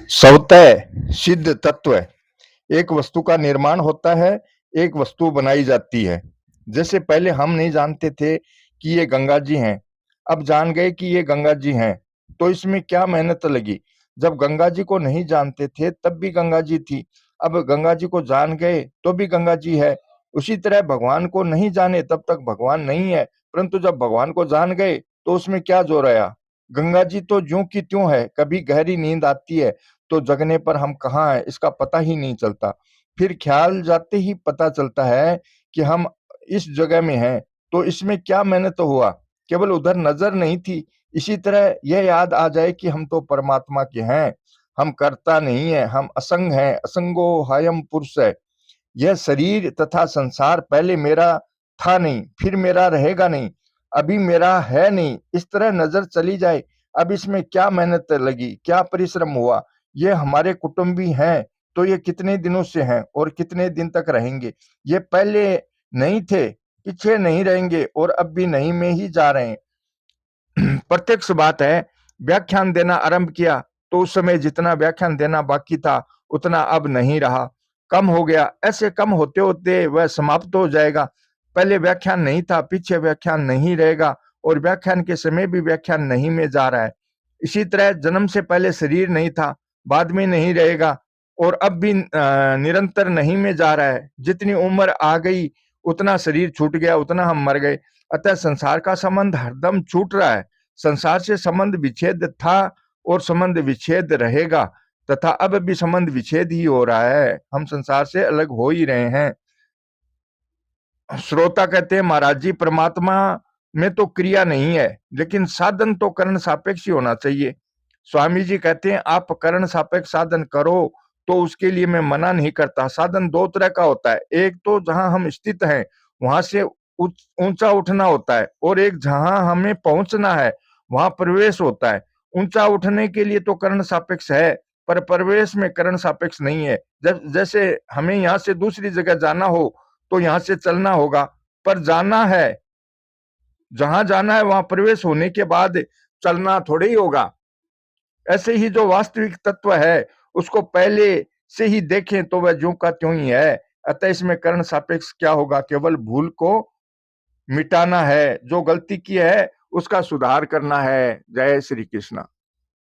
स्वतः सिद्ध तत्व है। एक वस्तु का निर्माण होता है, एक वस्तु बनाई जाती है। जैसे पहले हम नहीं जानते थे कि ये गंगा जी हैं, अब जान गए कि ये गंगा जी हैं, तो इसमें क्या मेहनत लगी। जब गंगा जी को नहीं जानते थे तब भी गंगा जी थी, अब गंगा जी को जान गए तो भी गंगा जी है। उसी तरह भगवान को नहीं जाने तब तक भगवान नहीं है, परंतु जब भगवान को जान गए तो उसमें क्या जोर आया। गंगा जी तो ज्यों की त्यों है, कभी गहरी नींद आती है तो जगने पर हम कहाँ हैं इसका पता ही नहीं चलता। फिर ख्याल जाते ही पता चलता है कि हम इस जगह में हैं, तो इसमें क्या मेहनत हुआ, केवल उधर नजर नहीं थी। इसी तरह यह याद आ जाए कि हम तो परमात्मा के हैं, हम करता नहीं है, हम असंग हैं, असंगो हायम पुरुष है। यह शरीर तथा संसार पहले मेरा था नहीं, फिर मेरा रहेगा नहीं, अभी मेरा है नहीं, इस तरह नजर चली जाए। अब इसमें क्या मेहनत लगी, क्या परिश्रम हुआ। ये हमारे कुटुंबी हैं, तो ये कितने दिनों से हैं और कितने दिन तक रहेंगे। ये पहले नहीं थे, पीछे नहीं रहेंगे और अब भी नहीं में ही जा रहे हैं। प्रत्यक्ष बात है। व्याख्यान देना आरंभ किया तो उस समय जितना व्याख्यान देना बाकी था उतना अब नहीं रहा, कम हो गया। ऐसे कम होते होते वह समाप्त हो जाएगा। पहले व्याख्यान नहीं था, पीछे व्याख्यान नहीं रहेगा और व्याख्यान के समय भी व्याख्यान नहीं में जा रहा है। इसी तरह जन्म से पहले शरीर नहीं था, बाद में नहीं रहेगा और अब भी निरंतर नहीं में जा रहा है। जितनी उम्र आ गई उतना शरीर छूट गया, उतना हम मर गए। अतः संसार का संबंध हरदम छूट रहा है। संसार से संबंध विच्छेद था और संबंध विच्छेद रहेगा, तथा अब भी संबंध विच्छेद ही हो रहा है। हम संसार से अलग हो ही रहे हैं। श्रोता कहते हैं महाराज जी परमात्मा में तो क्रिया नहीं है, लेकिन साधन तो करण सापेक्ष ही होना चाहिए। स्वामी जी कहते हैं आप करण सापेक्ष साधन करो, तो उसके लिए मैं मना नहीं करता। साधन दो तरह का होता है, एक तो जहां हम स्थित हैं वहां से ऊंचा उठना होता है, और एक जहां हमें पहुंचना है वहां प्रवेश होता है। ऊंचा उठने के लिए तो करण सापेक्ष है, पर प्रवेश में करण सापेक्ष नहीं है। जैसे हमें यहाँ से दूसरी जगह जाना हो तो यहां से चलना होगा, पर जाना है, जहां जाना है वहां प्रवेश होने के बाद चलना थोड़े ही होगा। ऐसे ही जो वास्तविक तत्व है उसको पहले से ही देखें तो वह ज्यों का त्यों ही है। अतः इसमें कर्ण सापेक्ष क्या होगा, केवल भूल को मिटाना है, जो गलती की है उसका सुधार करना है। जय श्री कृष्ण।